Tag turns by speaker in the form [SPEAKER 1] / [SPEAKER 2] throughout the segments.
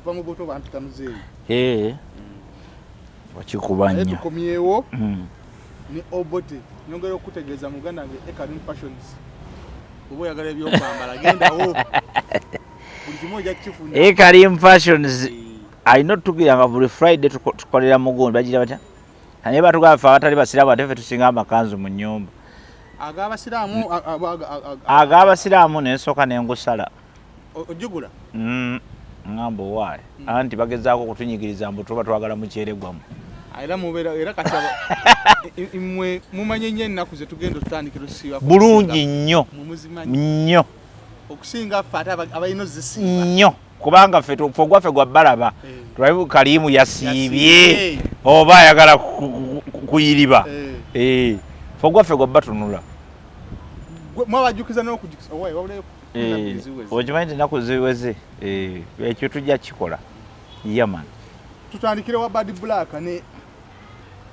[SPEAKER 1] kuva mu buto bantu tamuzeeyi
[SPEAKER 2] wakikubanya
[SPEAKER 1] tukomyewo ni obote nyongera okutegeeza muganda wange Ekarim Fashions oba oyagala ebyokwambala gendawo buli kimu ojja kukifuna
[SPEAKER 2] Ekarim Fashions alina otugiranga buli Friday tukolera mugundi bagira batya naye batugamba abatali basiraamu ate ffe tusinga amakanzu mu nnyumba ag'abasiraamu nensooka nengusala
[SPEAKER 1] ojugula
[SPEAKER 2] ngamba owaaye anti bagezaako kutunyigiriza mbu tuba twagala mukyere gwamu
[SPEAKER 1] era mubeera era kati mmwe mumanye nnyo ennaku ze tugenda otutandikira ossiiba
[SPEAKER 2] bulungi nnyo nnyo
[SPEAKER 1] okusinga ffe ate abalina ozisiiba
[SPEAKER 2] nnyo kubanga ffe gwaffe gwa balaba tulabe Kalimu yasiibye oba ayagala kuyiriba ffe gwaffe gwa batunula
[SPEAKER 1] mwabajjukiza n'okujjukiza
[SPEAKER 2] okimanyi nti ennaku ziweze ekyo tujja kikola yaman
[SPEAKER 1] tutandikire wa Bad Black ne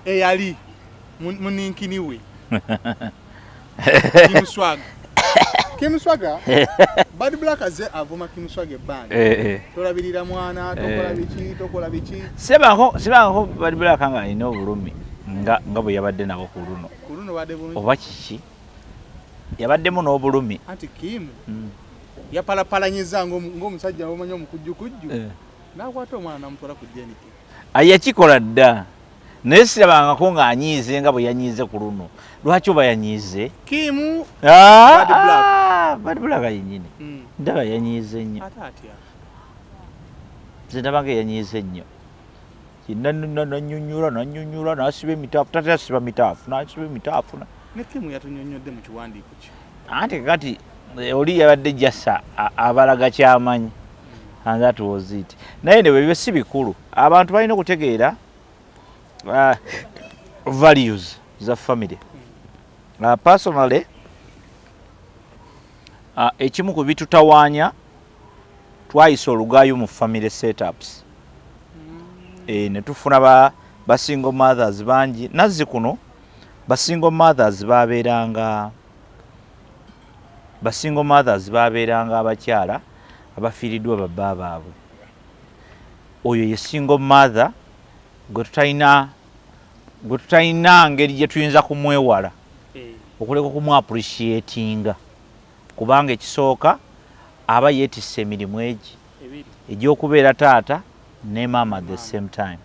[SPEAKER 1] eyali muninkini we Kim Swaga Bad Black aze avuma Kim Swaga band tolabirira mwana tokola biki
[SPEAKER 2] sebako Bad Black nga alina obulumi nga bwe yabadde nabo ku luno
[SPEAKER 1] badde bulungi
[SPEAKER 2] oba kiki yabaddemu n'obulumi
[SPEAKER 1] anti Kim yapalapalanyiza ng'omusajja omanyi omukujjukujju n'akwata omwana namutwala ku jeniti
[SPEAKER 2] yakikola dda naye sirabangako ng'anyiize nga bwe yanyiize ku luno lwaki oba yanyiize
[SPEAKER 1] Kim
[SPEAKER 2] Bad Black yennyini ndaba yanyiize nnyo nze ndaba nga yanyiize nnyo nanyunyula n'asiba emitaafu tate asiba mitaafu n'asiba emitaafu
[SPEAKER 1] ne Kim yatunyonyodde mu kiwandiiko ki
[SPEAKER 2] anti kati oli yabadde jassa abalaga kyamanyi and that was it naye nebyo si bikulu abantu balina okutegeera values za family personally ekimu ku bitutawaanya twayisa olugaayo mu family setups ne tufuna ba single mothers bangi nazzi kuno ba single mothers babeeranga abakyala abafiiriddwa babba baabwe oyo ye single mother gwe tutalina ngeri gye tuyinza kumwewala okuleka okumwapreciatinga kubanga ekisooka aba yeetisse emirimu egi egy'okubeera taata ne maama at the same time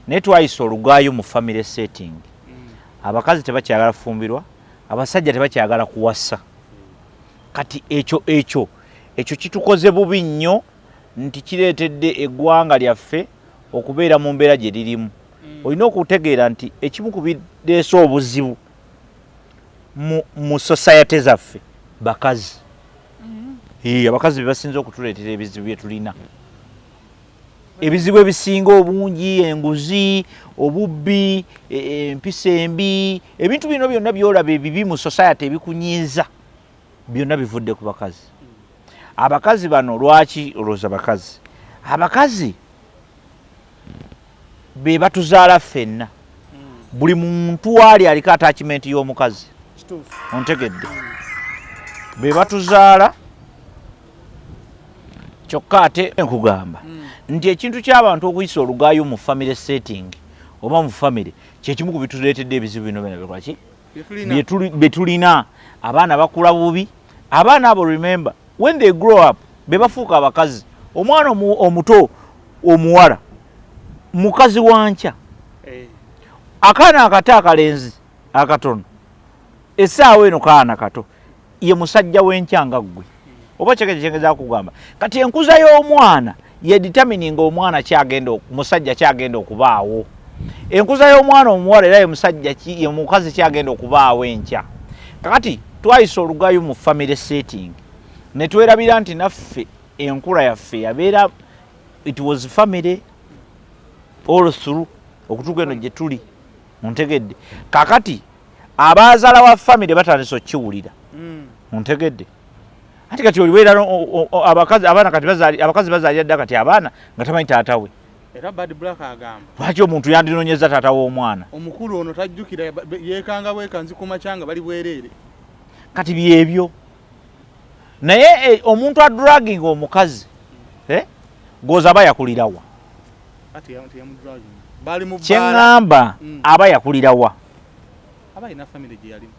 [SPEAKER 2] naye twayisa olugaayo mu family setting abakazi tebakyagala kufumbirwa abasajja tebakyagala kuwasa kati ekyo kitukoze bubi nnyo nti kireetedde eggwanga lyaffe okubeera mu mbeera gye lirimu olina okutegeera nti ekimu ku bireese obuzibu mu society zaffe bakazi abakazi be basinze okutuleetera ebizibu bye tulina ebizibu ebisinga obungi enguzi obubbi empisa embi ebintu bino byonna byolaba ebibi mu society ebikunyiiza byonna bivudde ku bakazi abakazi bano lwaki olowooza abakazi be batuzaala ffenna buli muntu waali aliko attachment y'omukazi ontegedde be batuzaala kyokka ate nkugamba nti ekintu ky'abantu okuyisa olugaayo mu family setting oba mu family kyekimu ku bituleetedde ebizibu bino byaki bye tulina abaana bakula bubi abaana abo remember when they grow up be bafuuka abakazi omwana omuto omuwala mukazi wankya akaana akato akalenzi akatono essaawa eno kaana kato ye musajja w'enkyanga ggwe oba kyengeza kugamba kati enkuza y'omwana ye determining omwana musajja kyagenda okubaawo enkuza y'omwana omuwala era ye mukazi kyagenda okubaawo enkya kakati twayisa olugaayo mu family setting ne twerabira nti naffe enkula yaffe yabeera it was family all through okutuuka eno gye tuli muntegedde kakati abazaala wa family batandise okkiwulira muntegedde ati kati olibeera abakazi bazaalira dda kati abaana nga tamanyi taata we
[SPEAKER 1] era Bad Black agamba
[SPEAKER 2] lwaki omuntu yandinonyeza taata w'omwana
[SPEAKER 1] omukulu ono tajjukira yeekanga bwekanzi ku makyanga bali bwereere
[SPEAKER 2] kati byebyo naye omuntu adragging omukazi goza aba yakulirawa
[SPEAKER 1] ati yamudragi bali mu
[SPEAKER 2] kyengamba aba yakulirawa
[SPEAKER 1] aba ina family gye yalimu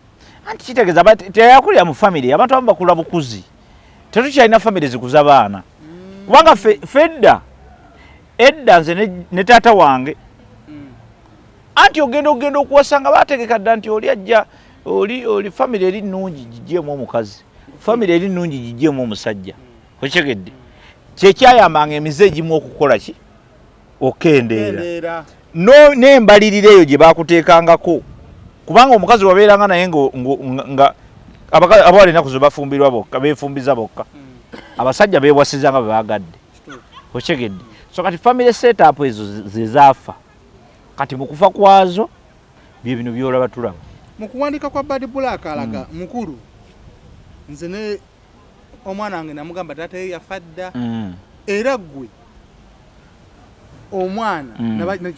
[SPEAKER 2] anti kitegeeza teyakulira mu family abantu abamu bakula bukuzi tetukyalina family zikuza baana kubanga edda nze ne taata wange anti ogenda okuwasanga bategeka dda nti oli ajja oli family eri nnungi gijjeemu omukazi family eri nnungi gijjeemu omusajja okyegedde kyekyayambanga emize egimu okukola ki okendeera n'embaliriro eyo gye bakuteekangako kubanga omukazi wabeeranga naye nga abawala ennaku zo bafumbirwa bokka beefumbiza bokka abasajja beewasiza nga bebagadde okyegedde so kati family setup ezo zezaafa kati mu kufa kwazo bye bino byolaba tulaba
[SPEAKER 1] mu kuwandika kwa Bad Black alaga mukulu nze ne omwana wange namugamba taata ye yafadda era ggwe omwana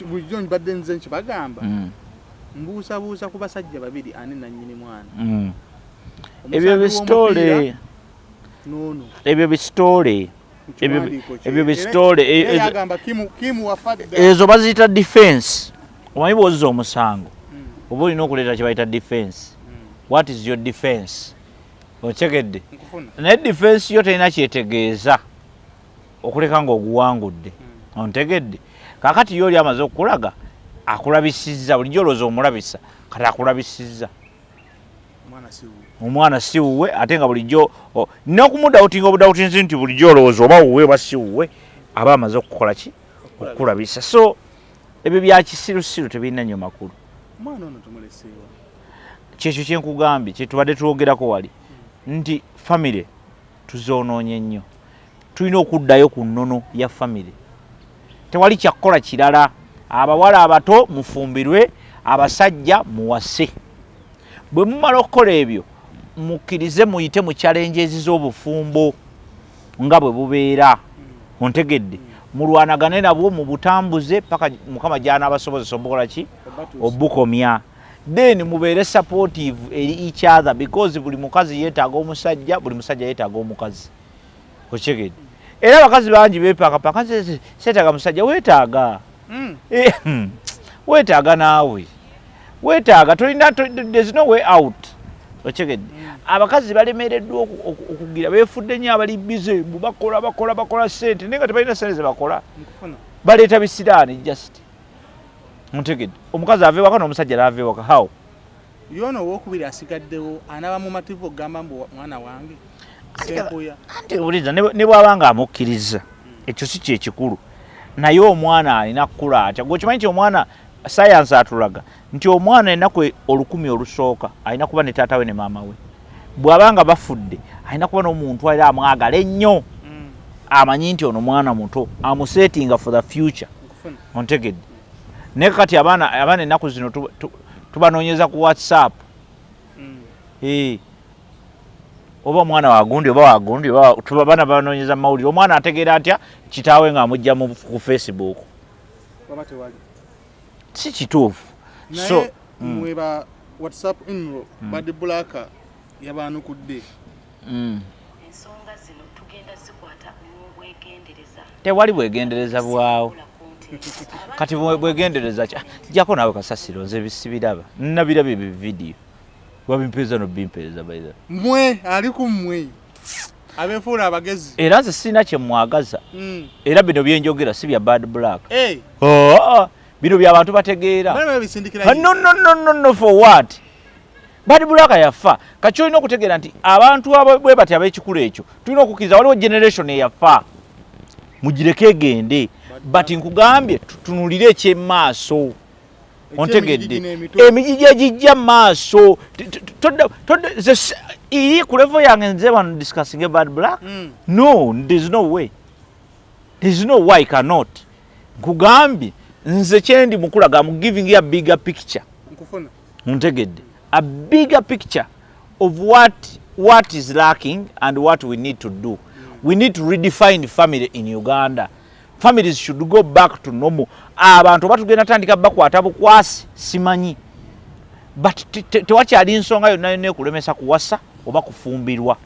[SPEAKER 1] bulijjo mbadde nze nkibagamba mbuusabuusa ku basajja babiri ani nannyini mwana
[SPEAKER 2] ebyo bisitole ezo baziyita defense omanyi bwozza omusango oba olina okuleeta kye bayita defense what is your defense okyegedde naye defense yo terina kyetegeeza okuleka ng'oguwangudde ontegedde kakati yo oli amaze okukulaga akulabisizza bulijjo olowooza omulabisa kati akulabisizza omwana si wuwe ate nga bulijjo n'okumudawutinga obudawutinzi nti bulijjo olowooza oba wuwe oba si wuwe aba amaze okukola ki okukulabisa so ebyo bya kisirusiru tebirina nnyo makulu kyekyo kyenkugambye kyetubadde twogerako wali nti famire tuzoonoonye nnyo tulina okuddayo ku nnono ya famire tewali kyakukola kirala abawala abato mufumbirwe abasajja muwase bwe mumala okukola ebyo mukkirize muyite mu challenges z'obufumbo nga bwe bubeera ontegedde mulwanagane nabwo mu butambuze paka mukama gy'anaabasobozesa obukola ki obukomya then mubeere supportive eri each other because buli mukazi yeetaaga omusajja buli musajja yeetaaga omukazi okyegedde era abakazi bangi beepakapaka seetaaga musajja weetaaga weetaaga naawe weetaaga tolina there's no way out okyegedde abakazi balemereddwa okugira beefudde nnyo abali bize bakola ssente naye nga tebalina ssente ze bakola baleeta bisiraani just ontegedde omukazi ava ewaka n'omusajja naava ewaka how
[SPEAKER 1] yono owookubiri asigaddewo anaaba mu mativu okugamba mbu mwana wange senkuya
[SPEAKER 2] anti buliza ne bw'aba nga amukkiriza ekyo si kyekikulu naye omwana alina kukula atya gwekimanyi nti omwana sayansi atulaga nti omwana ennaku 1000 olusooka alina kuba ne taata we ne maama we bw'aba nga bafudde alina kuba n'omuntu era amwagala ennyo amanyi nti ono mwana muto amusetinga for the future ontegedde naye kati abaana ennaku zino tubanoonyeza ku WhatsApp oba omwana wagundi baana banoonyeza mu mawulire omwana ategeera atya kitaawe ng'amugja ku Facebook si kituufu so
[SPEAKER 1] mweba WhatsApp inro Bad Black yabaanukudde
[SPEAKER 3] ensonga zino tugenda zikwata n'obwegendereza
[SPEAKER 2] tewali bwegendereza bwawo kati bwegendereza jjako naawe kasasiro nze bisibiraba nabiraba ebyo vidiyo wabimpeeza nobimpeereza baira
[SPEAKER 1] mmwe ali ku mmwe abeefuula abagezi
[SPEAKER 2] era nze sirina kyemwagaza era bino byenjogera si bya Bad Black bino by'abantu bategeera no for what Bad Black yafa kati olina okutegeera nti abantu bwe bati ab'ekikulu ekyo tulina okukkiriza waliwo generation eyafa mugireke egende but nkugambye tutunulire ekyemmaaso ontegedde emigigi egijja maaso iri ku level yange nze wano discussing Bad Black no there's no way I cannot nkugambye nze kyendi mukulaga I'm giving you a bigger picture ontegedde a bigger picture of what is lacking and what we need to do. We need to redefine family in Uganda. Families should go back to normal. Abantu batugenda tandika bakwata bukwasi simanyi. But tewakyali nsonga yonna yonna ekulemesa kuwasa oba kufumbirwa.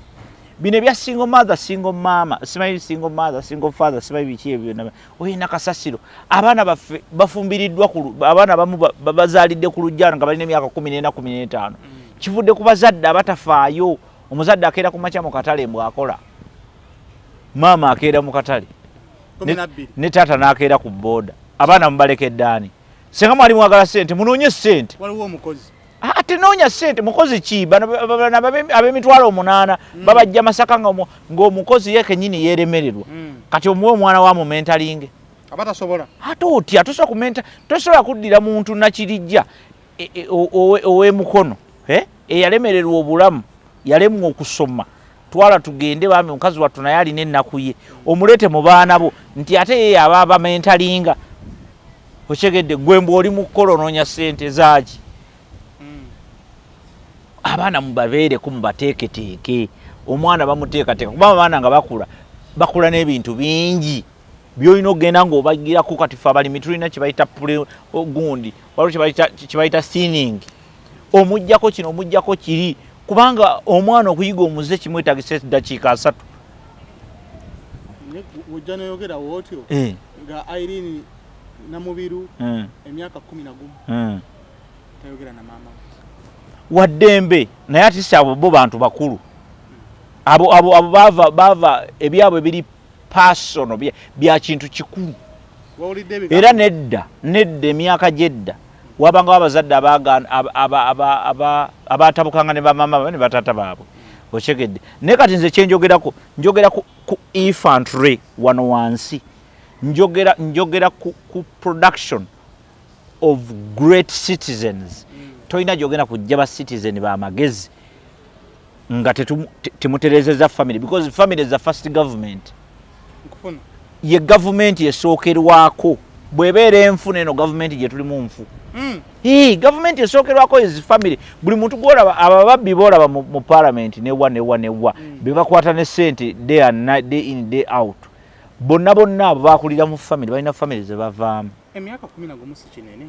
[SPEAKER 2] bino ebya single mother single mama simanyi single mother single father simanyi biki ebyo oyina kasasiro abaana baffe bafumbiriddwa abaana abamu bazaalidde ku lujjano nga balina emyaka 14 15 kivudde ku bazadde abatafaayo omuzadde akeera ku makya mu katale mbwakola maama akeera mu katale ne taata n'akeera ku booda abaana mubalekedde ani senga mwali mwagala ssente munoonye ssente
[SPEAKER 1] waliwo omukozi
[SPEAKER 2] ate noonya ssente mukozi ki ab'emitwalo 8 babajja Masaka ng'omukozi ye kenyini yeeremererwa kati omuwe omwana wa mu mentalinge
[SPEAKER 1] abatasobola
[SPEAKER 2] ate otya tosobola kuddira muntu nakirijja ow'emukono eyalemererwa obulamu yalemwa okusoma twala tugende bami omukazi wattu naye alina ennaku ye omuleete mu baana bo nti ate ye aba mentalinga okyegedde gwembe oli mu kukola onoonya ssente zaaki abaana mubabeereko mubateeketeeke omwana bamuteekateeka kuba abaana nga bakula n'ebintu bingi byolina okugenda ng'obagirako kati fe abalimi tulina kyebayita gundi waliwo kyebayita thinning omuggyako kino omuggyako kiri kubanga omwana okuyiga omuze kimwetagisa eddakiika 3
[SPEAKER 1] ojja noyogera wootyo nga Irene Namubiru emyaka 11 tayogera na maama
[SPEAKER 2] waddembe naye ati si abo bo bantu bakulu abo bava ebyabwe biri personal bya kintu kikulu era nedda emyaka gyedda wabanga abazadde abatabukanga ne bamama ne batata baabwe okyegedde naye kati nze kyenjogera ku infantry wano wansi njogera ku production of great citizens toyina gyogenda kujja ba citizen ba magezi nga temuterezeza family because family is the first government ye government yesookerwako bwebeera enfu neno government gye tulimu nfu government yesookerwako is family buli muntu gwolaba abababbi boolaba mu parliament newa bebakwata ne sente day in day out bonna abo bakulira mu family balina family ze bavaamu
[SPEAKER 1] emyaka 11 si kinene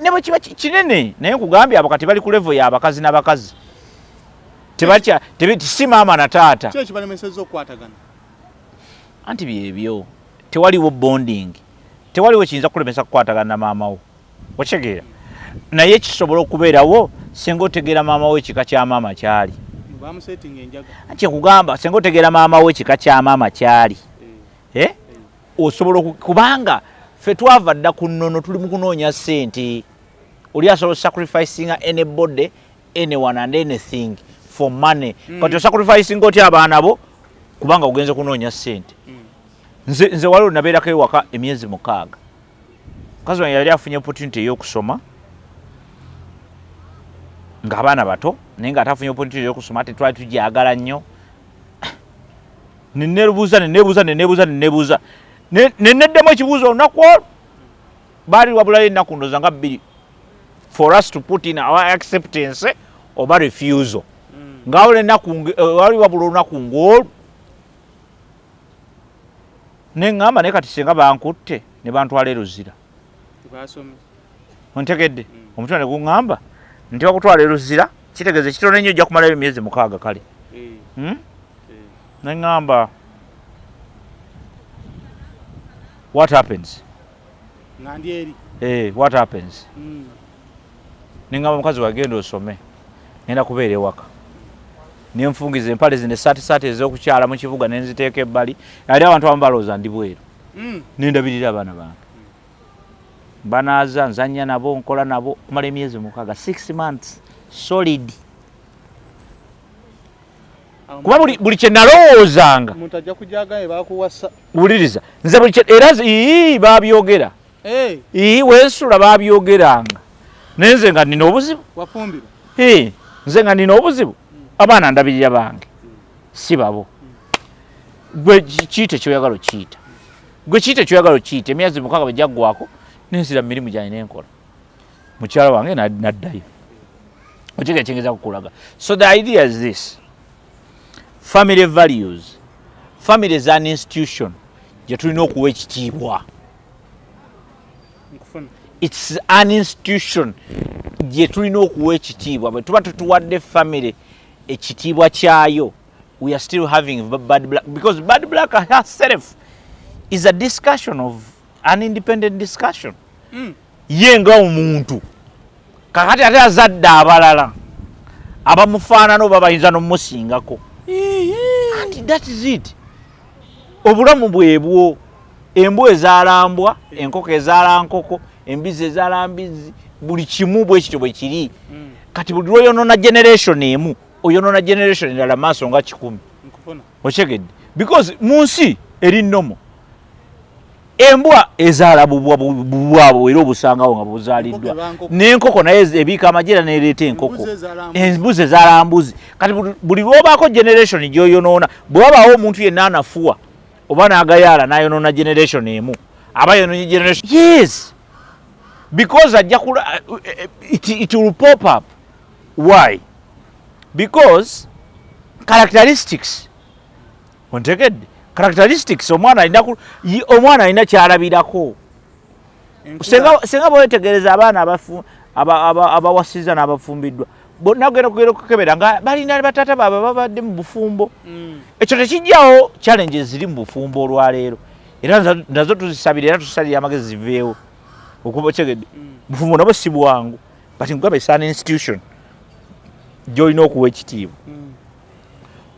[SPEAKER 2] nebo kiba kinene naye nkugambye abo kati bali ku level ya abakazi n'abakazi si maama na taata
[SPEAKER 1] kyo kibalemesezza okukwatagana
[SPEAKER 2] anti byebyo tewaliwo bonding tewaliwo kiyinza kulemesa kukwatagana na maama wo okitegeera naye kisobola okubeerawo singa otegeera maama wo ekika kya maama kyali
[SPEAKER 1] bamusetinga enjaga
[SPEAKER 2] anti nkugamba singa otegeera maama wo ekika kya maama kyali osobola kubanga fe twava dda ku nnono tuli mu kunoonya ssente oli asobola sacrificing anybody anyone and anything for money kati osacrificing otya abaana bo kubanga ogenze kunoonya ssente nze waliwo nabeerako ewaka emyezi 6 mukazi wange yali afunye opportunity ey'okusoma ng'abaana bato naye nga atafunye opportunity ey'okusoma ate twali tujagala nnyo nenebuuza neneddemu ekibuuzo olunaku olwo baali wabulayo ennaku ndoza nga 2 for us to put in our acceptance oba refusal ngaawo wali wabula olunaku ng'olwo neŋŋamba naye kati singa bankutte ne bantwala eruzira ontegedde omutima ne guŋŋamba nti bakutwala eruzira kitegeeza kitone nnyo ojja kumalayo emyezi 6 kale neŋŋamba what happens what happens neŋŋamba mukazi wagenda osome ngenda kubeera ewaka nenfungiza empale zino esaatisaati ez'okukyala mu kibuga nenziteeka ebbali ali abantu abamu balowooza ndi bweru nendabirira abaana bange banaaza nzanya nabo nkola nabo kumala emyezi 6 6 months solid kuba buli kye nalowoozanga wuliriza nze buli kye era babyogera wensula babyogeranga naye nze nga nina obuzibu nze nga nina obuzibu abaana ndabirira bange si babo gwe kiyite kyoyagala okiyita emyezi 6 bwejaggwako nensira mu mirimu gyange nenkola mukyala wange naddayo okiga ekyengeza kukulaga so the idea is this family values family is an institution gye tulina okuwa ekitiibwa it's an institution gye tulina okuwa ekitiibwa bwe tuba tutuwadde family ekitiibwa kyayo we are still having bad black, because bad black herself is a discussion of an independent discussion. Ye nga omuntu kakati ate azadde abalala abamufaanana oba bayinza n'omusingako. That is it. Obulamu bwebwo, embwa ezaalambwa, enkoko ezaala nkoko, embizi ezaala mbizi, buli kimu bwe kityo bwe kiri. Kati buli lw'oyonoona generation emu oyonoona generation endala maaso nga 10. Okyegedde, because mu nsi eri nnomo embwa ezaala bubwabwo era obusangawo nga buzaaliddwa, n'enkoko naye ebiika amajera n'ereeta enkoko, embuzi ezaala mbuzi. Kati buli lw'obaako generation gy'oyonoona, bwe wabaawo omuntu yenna anafuwa oba n'agayaala n'ayonoona generation emu aba yonoonye generation. Yes, because it will pop up. Why? Because characteristics. Ontegedde, characteristics omwana alina kyalabirako. Senga bwetegereza abaana abawasiza n'abafumbiddwa bonna genda kukebera nga balina batata baabwe babadde mu bufumbo. Ekyo tekijjawo challenges ziri mu bufumbo olwaleero, era nazo tuzisabira era tusalira amagezi ziveewo okuba okyegedde. Bufumbo nabwo si bwangu, but nkugamba it's an institution gy'olina okuwa ekitiibwa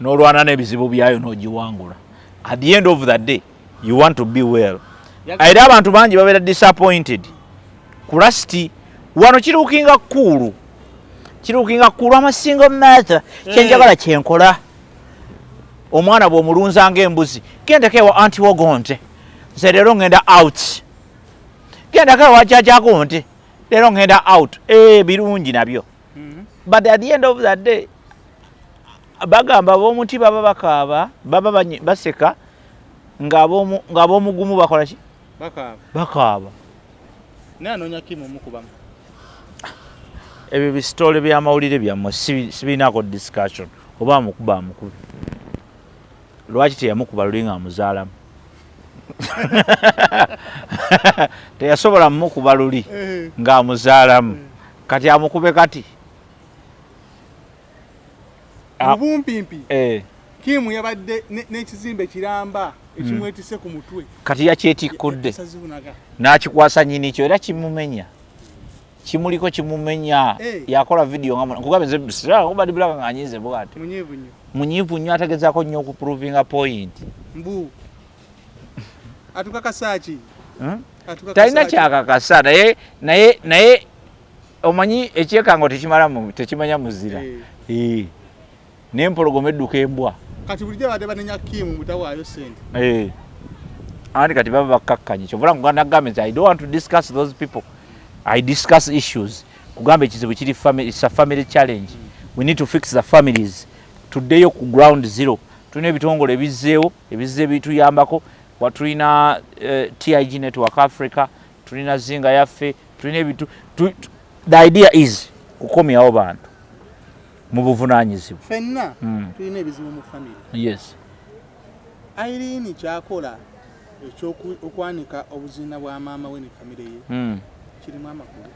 [SPEAKER 2] n'olwana n'ebizibu byayo n'ogiwangula. At the end of the day you want to be well. Era abantu bangi babeera disappointed ku lasiti wano kiruukinga kkulu amasingo matter kyenjagala kyenkola. Omwana bw'omulunza ng'embuzi, gendako ewa anti wogonte, nze leero ngenda out. Gendako ewa jjajja gonte, leero ngenda out. Birungi nabyo. But at the end of the day bagamba ab'omuti baba bakaaba, baba baseka, ng'ab'omugumu bakola ki? Bakaaba.
[SPEAKER 1] N'anoonya kimu mukubamu.
[SPEAKER 2] Ebyo bisitole by'amawulire byammwe sibinaako discussion oba amukuba amukubi. Lwaki teyamukuba luli ng'amuzaalamu? Teyasobola mumukuba luli ng'amuzaalamu, kati amukube kati.
[SPEAKER 1] Obumpimpi Kimu yabadde n'ekizimbe kiramba ekimwetise ku mutwe.
[SPEAKER 2] Kati yakyetikudde n'akikwasa nnyini kyo era kimumenya. Kimuliko kimumenya. Yakola video nga nkugabe badi bulaka ng'anyize bwati. Munyiivu nnyo ategezaako nnyo okuprovinga point.
[SPEAKER 1] Mbu atukakasa ki?
[SPEAKER 2] Talina kyakakasa naye omanyi ekyekango tekimanya muzira. N'empologoma edduka embwa.
[SPEAKER 1] Kati bulijjo badde banenya Kimu mutawaayo ssente.
[SPEAKER 2] Andi kati baba bakkakkanye kyovula Muganda government, I don't want to discuss those people. I discuss issues. Kugamba ekizibu kiri family, it's a family challenge. We need to fix the families. Today ku ground zero. Tulina ebitongole ebizze bituyambako. Tulina TIG Network Africa, tulina Zinga yaffe, tulina ebitu. The idea is kukomyawo bantu mu buvunaanyizibwa.
[SPEAKER 1] Fenna tulina ebizibu mu family.
[SPEAKER 2] Yes.
[SPEAKER 1] Irene kyakola okwanika obuzina bwa maama we ne family ye. Kirimu amakulu.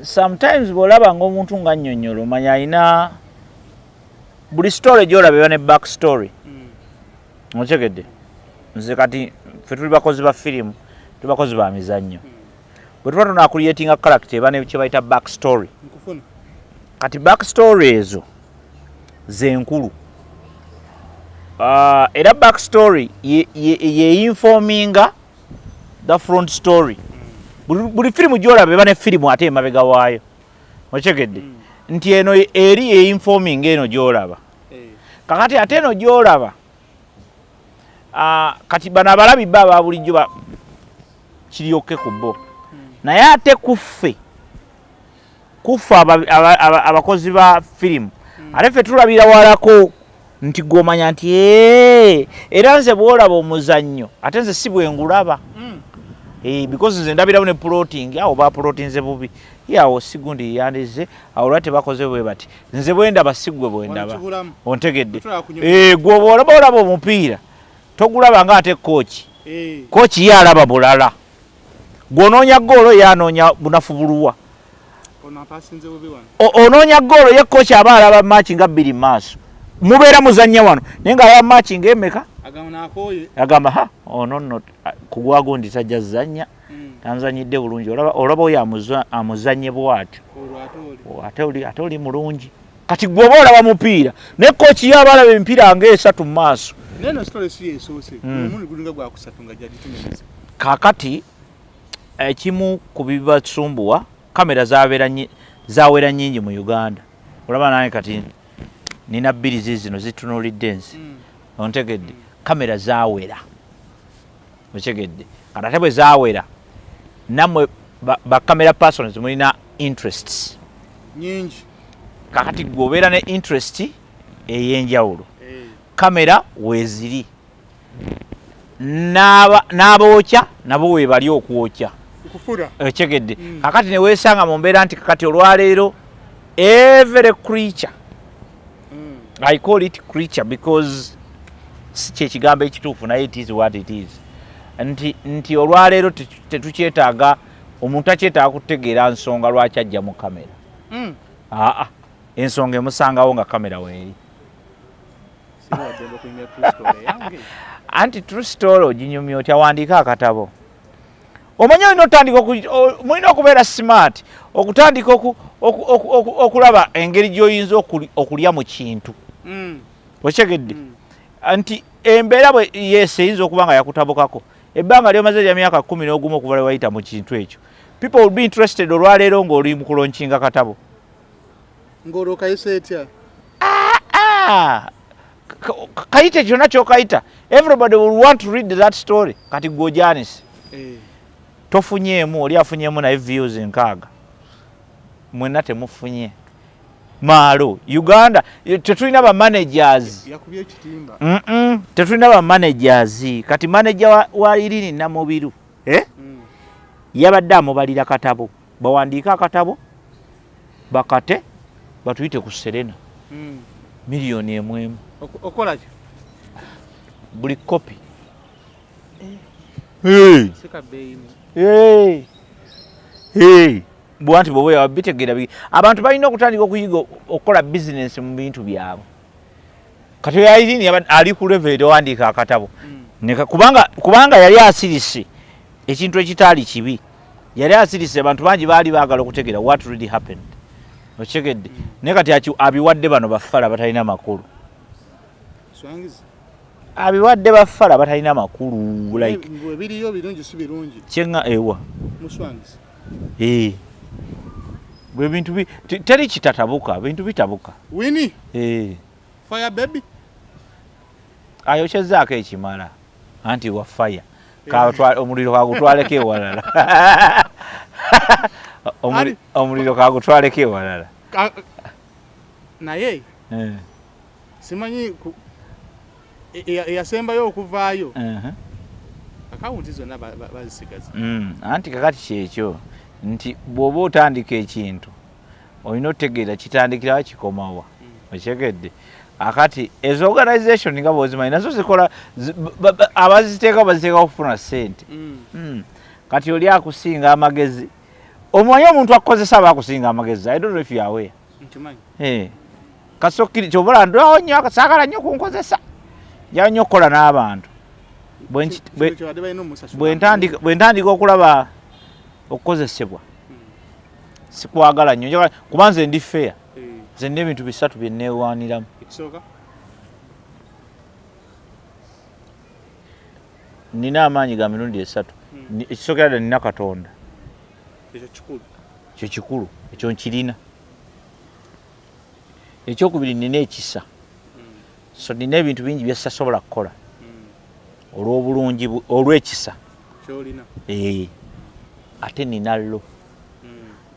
[SPEAKER 2] Sometimes bw'olaba ng'omuntu nga nnyonnyolo omanya alina buli story gy'olaba eba ne back story. Okyegedde, nze kati ffe tuli bakozi ba firimu, tuli bakozi ba mizannyo. Bwe tuba tunaakuliyetinga character eba ne kye bayita back story. Kati back story ezo ze nkulu. Era back story ye informinga the front story. Buli firimu gy'olaba eba ne firimu ate emabega waayo. Okyegedde, nti eno eri ye informing eno gy'olaba. Kakati ate eno gy'olaba kati bano abalabi baba bulijjo kiryoke ku bo. Naye ate kuffe abakozi ba firimu ate ffe tulabira walako nti gw'omanya nti era nze bw'olaba omuzannyo ate nze si bwe ngulaba. Because nze ndabirawo ne plotting awo baplotinze bubi yawo sigundi yandize awo lwate bakoze bwe bati nze bwe ndaba sigwe bwe ndaba. Ontegedde gwe bw'olaba omupiira togulaba nga ate coach. Coach ye alaba bulala. Gw'onoonya ggoolo ye anoonya bunafu buluwa.
[SPEAKER 1] ono apasinze bubi wano
[SPEAKER 2] onoonya goolo ye kochi aba alaba match nga bbiri maaso mubeera muzannya wano naye nga alaba match ng'emeka agamba ha ono nno kugwagundi tajja zannya tanzanyidde bulungi olaba oyo amuzannye bw'atyo ate oli mulungi kati gwoba olaba mupiira ne kochi yaba alaba emipiira ng'esatu mu maaso kaakati ekimu ku bibasumbuwa kamera zawera nnyingi mu Uganda olaba nange kati nina bbiri zino zitunulidde nsi ontegedde kamera zawera otegedde kati ate bwe zawera nammwe bakamera persons mulina interests
[SPEAKER 1] nyingi
[SPEAKER 2] kakati gwobeera ne interest ey'enjawulo kamera weeziri n'abookya nabo weebali okwokya otegedde kakati ne weesanga mu mbeera nti kakati olwaleero every creature I call it creature because si kyekigambo ekituufu naye it is what it is nti olwaleero tetukyetaaga omuntu akyetaaga kutegeera nsonga lwaki ajja mu kamera ensonga emusangawo nga kamera weeri anti true story oginyumya otya wandiika akatabo omanyi mulina okubeera smart okutandika okulaba engeri gy'oyinza okulya mu kintu okyegedde nti embeera bwe yes eyinza okuba nga yakutabukako ebbanga lyomaze lya myaka 11 okuva lwe wayita mu kintu ekyo people will be interested olwaleero ng'oli mu kulonkinga katabo
[SPEAKER 1] ng'olwokayisa etya
[SPEAKER 2] kayite kyonna kyokayita everybody will want to read that story kati gwojanisi tofunyeemu oli afunyeemu naye views 6 mwenna temufunye maalo Uganda tetulina ba managers
[SPEAKER 1] yakubye ekitimba
[SPEAKER 2] tetulina ba managers kati manager wa Irini Namubiru yabadde amubalira katabo bawandiika akatabo bakate batuyite ku Serena miliyoni 1
[SPEAKER 1] okola ki
[SPEAKER 2] buli copy
[SPEAKER 1] sika beini
[SPEAKER 2] bwanti bobo yabitegera abantu balina okutandika okuyiga okukola business mu bintu byabwe kati yayirini ali ku level owandiika akatabo kubanga yali asirise ekintu ekitaali kibi yali asirise abantu bangi baali baagala okutegeera what really happened okyegedde naye kati abiwadde bano bafala batalina makulu abiwadde bafala batalina makulu like
[SPEAKER 1] biriyo birungi si birungi
[SPEAKER 2] kyenga ewa
[SPEAKER 1] muswangizi
[SPEAKER 2] bwe bintu teri kitatabuka bintu bitabuka
[SPEAKER 1] wini fire baby
[SPEAKER 2] ayokyezaako ekimala anti wa fire omuliro kagutwaleko ewalala omuliro kagutwaleko ewalala
[SPEAKER 1] naye simanyi eyasembayo okuvaayo akawunti zonna bazisigaza
[SPEAKER 2] anti kakati kyekyo nti bw'oba otandika ekintu olina otegeera kitandikirawo kikomawa okyegedde akati ezo organization nga bwozimanyi nazo zikola abaziteekawo baziteekawo okufuna ssente kati oli akusinga amagezi omanyi omuntu akozesa aba akusinga amagezi I don't know if you are aware kasokiri kyobola ndwawo nnyo akasaagala nnyo kunkozesa njala nnyo okukola n'abantu bwe ntandika okulaba okukozesebwa sikwagala nnyo kuba nze ndi fair nze nina ebintu 3 bye neewaaniramu nina amaanyi ga mirundi 3 ekisookera ddala nina Katonda ekyo kikulu ekyo nkirina ekyokubiri nina ekisa so nina ebintu bingi bye sasobola kukola olw'obulungi olw'ekisa
[SPEAKER 1] kyolina
[SPEAKER 2] ate nina lo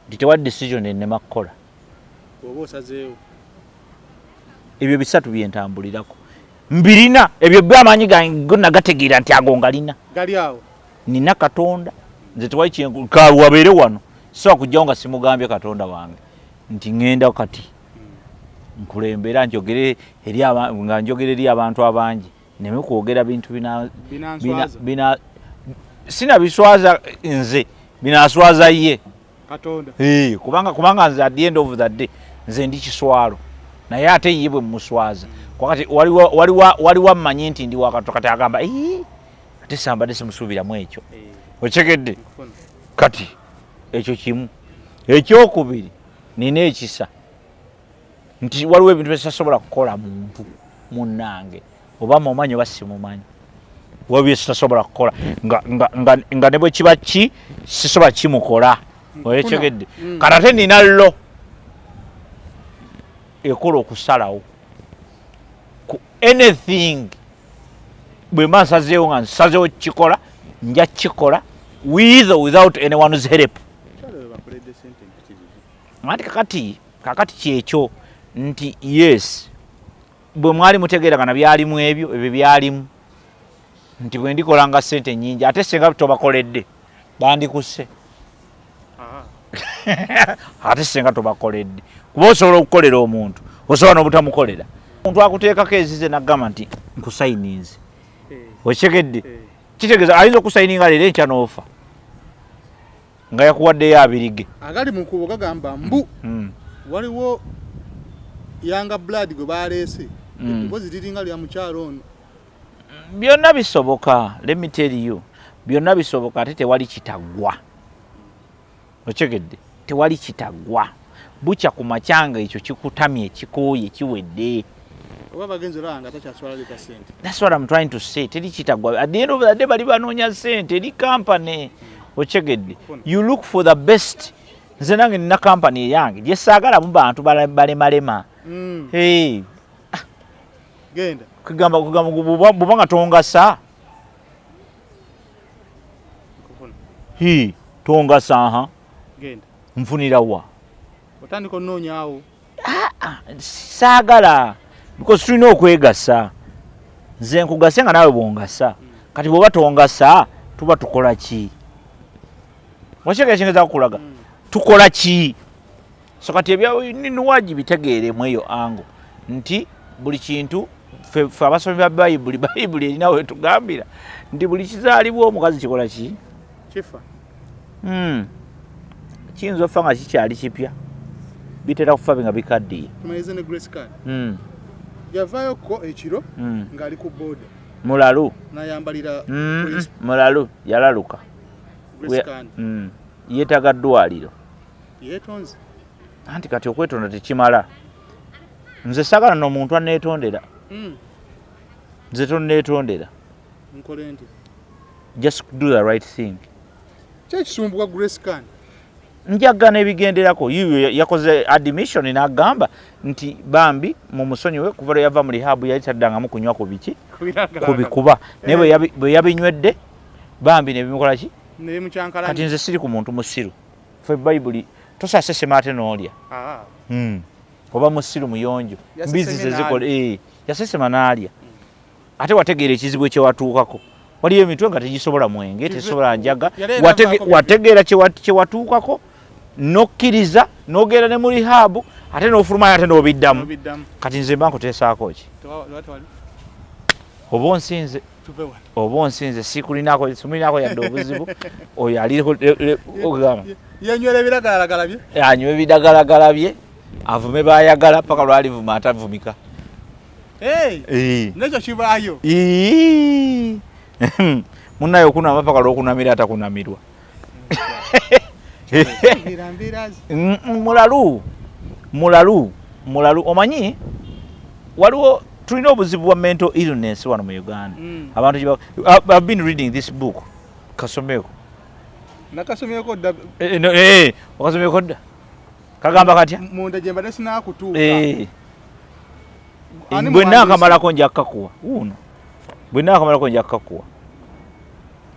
[SPEAKER 2] nti tewali decision ennema kukola
[SPEAKER 1] oba osazeewo
[SPEAKER 2] ebyo 3 byentambulirako mbirina ebyo by'amaanyi gange gonna gategeera nti ago ngalina
[SPEAKER 1] gali awo
[SPEAKER 2] nina Katonda nze tewali kyenkalu wabeere wano sobola kujjawo nga simugambye Katonda wange nti ŋŋenda kati nkulembera njogere eri abantu abangi neme kwogera bintu bina sina biswaza nze binaswaza ye
[SPEAKER 1] Katonda.
[SPEAKER 2] Kubanga nze at the end of the day nze ndi kiswalo naye ate ye bwe muswaza kwakati waliwo amanyi nti ndi wakato kati agamba ate sambadde simusuubiramu ekyo okitegedde kati ekyo kimu ekyokubiri nina ekisa nti waliwo ebintu byesasobola kukola muntu munnange oba mumanyi oba simumanyi waliwo byesitasobola kukola nga ne bwe kiba ki sisobola kimukola oyetegedde kati ate nina lo ekola okusalawo ku anything bwe mba nsazeewo nga nsazeewo kikola nja kikola with or without anyone's help anti kakati kyekyo nti yes bwe mwali mutegeeragana byalimu ebyo byalimu nti bwe ndikolanga ssente nnyingi ate senga tobakoledde bandikusse ate senga tobakoledde kuba osobola okukolera omuntu osobola n'obutamukolera omuntu akuteekako ezize naggamba nti nkusayininze okitegedde kitegeeza ayinza okusayininga leero enkya n'ofa nga yakuwaddeyo abirige
[SPEAKER 1] agali mu kubo gagamba mbu waliwo yanga blood gwe baleese eddoboozi liringa lya mukyalo ono
[SPEAKER 2] byonna bisoboka let me tell you byonna bisoboka ate tewali kitaggwa okitegedde tewali kitaggwa bukya ku makyanga ekyo kikutamye kikooye kiwedde
[SPEAKER 1] oba bagenzi olanga takyaswala lita sente.
[SPEAKER 2] That's what I'm trying to say. Teri kitagwa at the end of the day bali banoonya sente eri company okitegedde you look for the best. Nze nange nina company yange gye saagala mu bantu balemalema
[SPEAKER 1] genda
[SPEAKER 2] kugamba bubanga tongasa tongasa
[SPEAKER 1] genda
[SPEAKER 2] nfunira wa
[SPEAKER 1] otandika onoonyaawo
[SPEAKER 2] saagala because tulina okwegasa nze nkugase nga naawe bwongasa kati bw'oba tongasa tuba tukola ki wakyeka ekyengeza kukulaga tukola ki so kati ebyawaji bitegeeremu eyo ango nti buli kintu fe abasomi ba bayibuli erinawo etugambira nti buli kizaalibwa omukazi kikola ki
[SPEAKER 1] kifa
[SPEAKER 2] kiyinza okufa nga kikyali kipya bitera kufa nga bikaddiye
[SPEAKER 1] tumalirize ne Grace Card yavaayoko ekiro ng'ali ku booda
[SPEAKER 2] mulalu
[SPEAKER 1] n'ayambalira
[SPEAKER 2] mulalu yalaluka
[SPEAKER 1] Grace Card
[SPEAKER 2] yeetaga ddwaliro
[SPEAKER 1] yeetonze
[SPEAKER 2] anti kati okwetonda tekimala nze saagala n'omuntu aneetondera nze tonneetondera
[SPEAKER 1] nkole nti
[SPEAKER 2] just do the right thing
[SPEAKER 1] kyekisumbuka Grace Card
[SPEAKER 2] njagana ebigenderako yakoze admission n'agamba nti bambi mu musonyiwe kuva lwe yava mu rehab yali taddangamu kunywa ku biki kubikuba naye bwe yabinywedde bambi nebimukola ki kati nze siri ku muntu musiru fe bayibuli tosasesema ate n'olya oba musiru muyonjo mbizi zezikola yasesema n'alya ate wategeera ekizibu ekyewatuukako waliyo emitwe nga tegisobola mwenge tesobola njaga wategeera kyewatuukako nokkiriza n'ogenda ne mu rihabu ate n'ofulumayo ate n'obiddamu kati nze mba nkuteesaako ki oba onsinze sikulinako yadde obuzibu oyo aliko
[SPEAKER 1] yanywera ebiragalalagala bye
[SPEAKER 2] anywa ebiragalalagala bye avume bayagala paka lwalivuma atavumika
[SPEAKER 1] nekyo kibaayo
[SPEAKER 2] munnaye okunama paka lw'okunamira atakunamirwa mulalu omanyi waliwo tulina obuzibu bwa mental illness wano mu Uganda abantu I've been reading this book kasomeko
[SPEAKER 1] nakasomeko dda
[SPEAKER 2] wakasomeko dda kagamba katya
[SPEAKER 1] munda gyemba nesinakutuuka
[SPEAKER 2] bwe naakamalako nja kukakuwa bwe naakamalako nja kukakuwa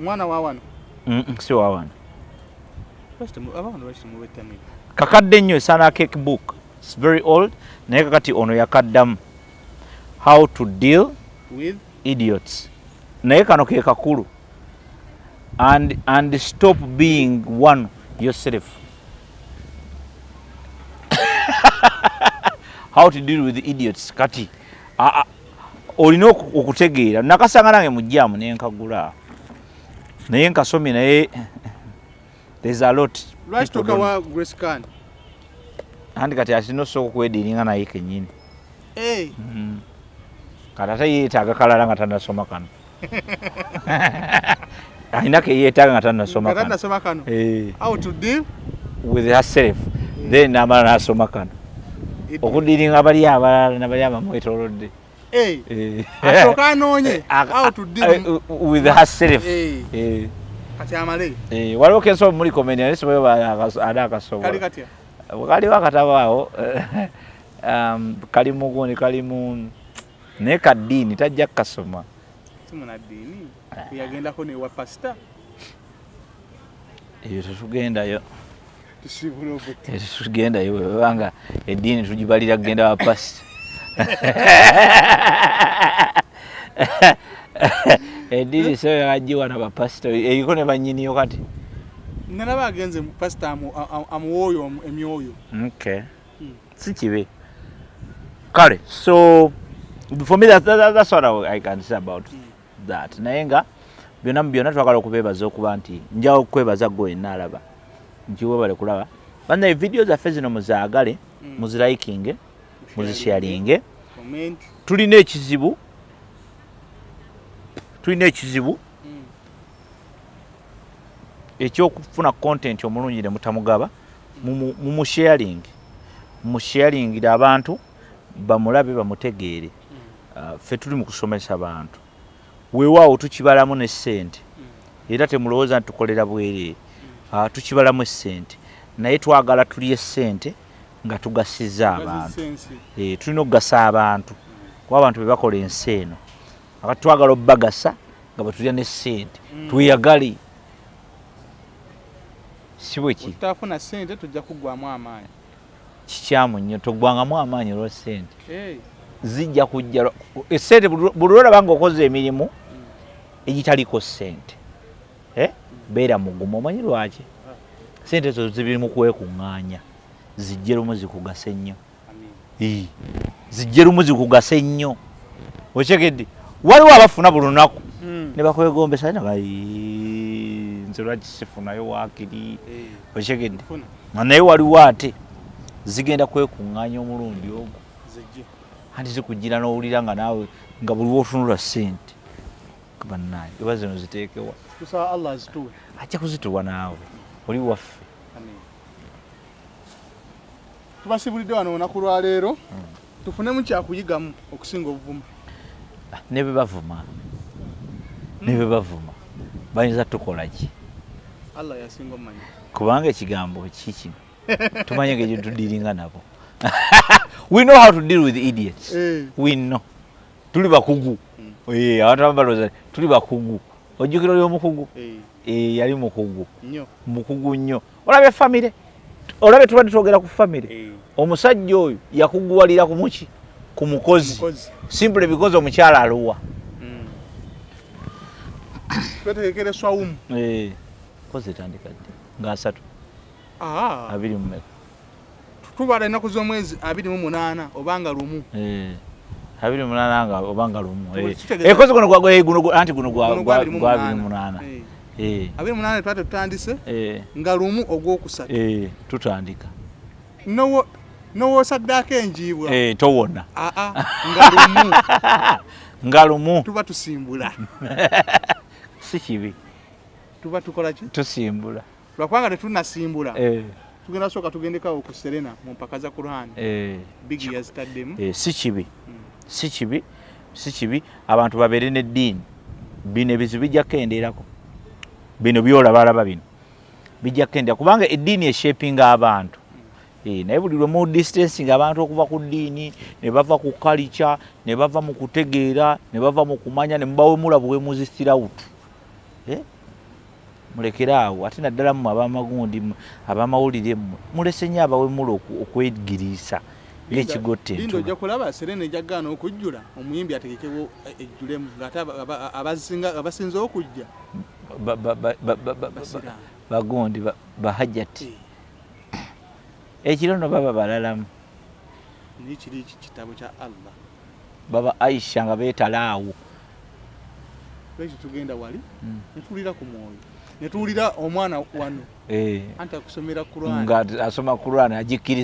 [SPEAKER 1] mwana wa wano
[SPEAKER 2] si wa wano kakadde nnyo esaana cake book it's very old naye kakati ono yakaddamu how to deal
[SPEAKER 1] with
[SPEAKER 2] idiots naye kano ke kakulu and stop being one yourself how to deal with idiots kati olina okutegeera nakasanga nange mujjaamu naye nkagula naye nkasomye naye there's a lot
[SPEAKER 1] lwaki tokawa Grace Khan
[SPEAKER 2] andi kati asinosoka okwediiringa naye kennyini kati ate yeetaaga kalala nga tannasoma kano alina ke yeetaaga nga tannasoma kano how to deal with herself then namala n'asoma kano okudiiringa bali abalala nabali abamwetoolodde
[SPEAKER 1] asooka anoonye how to deal
[SPEAKER 2] with herself
[SPEAKER 1] kati amale
[SPEAKER 2] waliwo kenso muli komedi alisoboyo ada akasobola
[SPEAKER 1] kali katya
[SPEAKER 2] kaliwo akatabo awo kalimu gundi kalimu naye kaddiini tajja kukasoma
[SPEAKER 1] simunaddiini yagendako newa pasita
[SPEAKER 2] eyo tetugendayo
[SPEAKER 1] tusibulobo
[SPEAKER 2] tetugendayo webanga eddiini tugibalira kugenda wa pasita eddiini so yagiwa na bapasita eriko ne bannyiniyo kati
[SPEAKER 1] nalaba agenze pasita amuwoyo emyoyo
[SPEAKER 2] okay si kibe kale so for me that's what I can say about that naye nga byonna twagala okubeebaza okuba nti njawo okwebaza gwe enaalaba nkiwebale kulaba banna video zaffe zino muzaagale muzilikinge muzisharinge tulina ekizibu ekyokufuna content omulungi ne mutamugaba mumusharingira abantu bamulabe bamutegeere ffe tuli mu kusomesa bantu weewaawo tukibalamu ne ssente era temulowooza nti tukolera bwereere tukibalamu essente naye twagala tulye ssente nga tugasiza abantu tulina okugasa abantu kuba abantu be bakola ensi eno akati twagala obbagasa nga batulya ne ssente tweyagale si bwe ki
[SPEAKER 1] tutafuna ssente tujja kuggwamu amaanyi
[SPEAKER 2] kikyamu nnyo toggwangamu amaanyi olwa ssente zijja kujja essente buli lwolaba nga okoze emirimu egitaliko ssente beera mugumu omanyi lwaki ssente ezo zibiri mu kwekuŋŋaanya zijje lumu zikugase nnyo zijje lumu zikugase nnyo okyegedde waliwo abafuna buli lunaku ne bakwegombesa nze lwaki sifunayo waakiri okyegedde naye waliwo ate zigenda kwekuŋŋaanya omulundi ogwo anti zikugira n'owulira nga naawe nga buli wotunula ssente bannaye eba zino ziteekewa ajja kuzituwa naawe oli waffe
[SPEAKER 1] tubasibulidde wano olunaku lwaleero tufunemu kyakuyigamu okusinga obuvuma
[SPEAKER 2] ne be bavuma bayinza tukola ki
[SPEAKER 1] Allah yasinga omanyi
[SPEAKER 2] kubanga ekigambo kikino tumanye engeri tudiringa nabo we know how to deal with idiots we know tuli bakugu abantu abaloza tuli bakugu ojjukira oli omukugu yali mukugu nnyo olabe famire olabe tubadde twogera ku famire omusajja oyo yakuguwalira ku muki ku mukozi simply because omukyala aluwa
[SPEAKER 1] twetegekere swawumu
[SPEAKER 2] kozi etandika ddi nga 3 2 mu meka
[SPEAKER 1] tubala ennaku z'omwezi 28 obanga lumu
[SPEAKER 2] 28 nga obanga lumu kozi guno anti guno gwa 28
[SPEAKER 1] 28 twate tutandise nga lumu ogwokusatu
[SPEAKER 2] tutandika
[SPEAKER 1] nowosaddaako enjiibwa
[SPEAKER 2] towona
[SPEAKER 1] nga lumu
[SPEAKER 2] tuba
[SPEAKER 1] tusimbula
[SPEAKER 2] si kibi
[SPEAKER 1] tuba tukola ki
[SPEAKER 2] tusimbula
[SPEAKER 1] lwakubanga tetunasimbula tugenda sooka tugendekawo ku Serena mu mpaka za Quran bigi yazitaddemu
[SPEAKER 2] si kibi abantu babeere n'eddiini bino ebizibu bijja kukendeerako bino byolabalaba bino bijja kukendera kubanga eddiini eshapinga abantu naye buli lwe mu distancing abantu okuva ku ddiini ne bava ku kalica ne bava mu kutegeera ne bava mu kumanya ne mubawemula buwemuzisitira wutu mulekere awo ate naddala mu abamagundi abamawulire mmwe mulese nnyo abawemula okwegiriisa ng'ekigotte
[SPEAKER 1] lindo ojja kulaba Serena ejjagaana okujjula omuyimbi ategekewo ejjulemu ng'ate abasinze okujja
[SPEAKER 2] bagundi bahajjati ekirono baba balalamu
[SPEAKER 1] nikiri kitabo kya Allah
[SPEAKER 2] baba Aisha nga beetalaawo
[SPEAKER 1] lwaki tugenda wali netulira ku mwoyo ne tuwulira omwana wano anti akusomera Qur'an
[SPEAKER 2] nga asoma Qur'an agikkiriza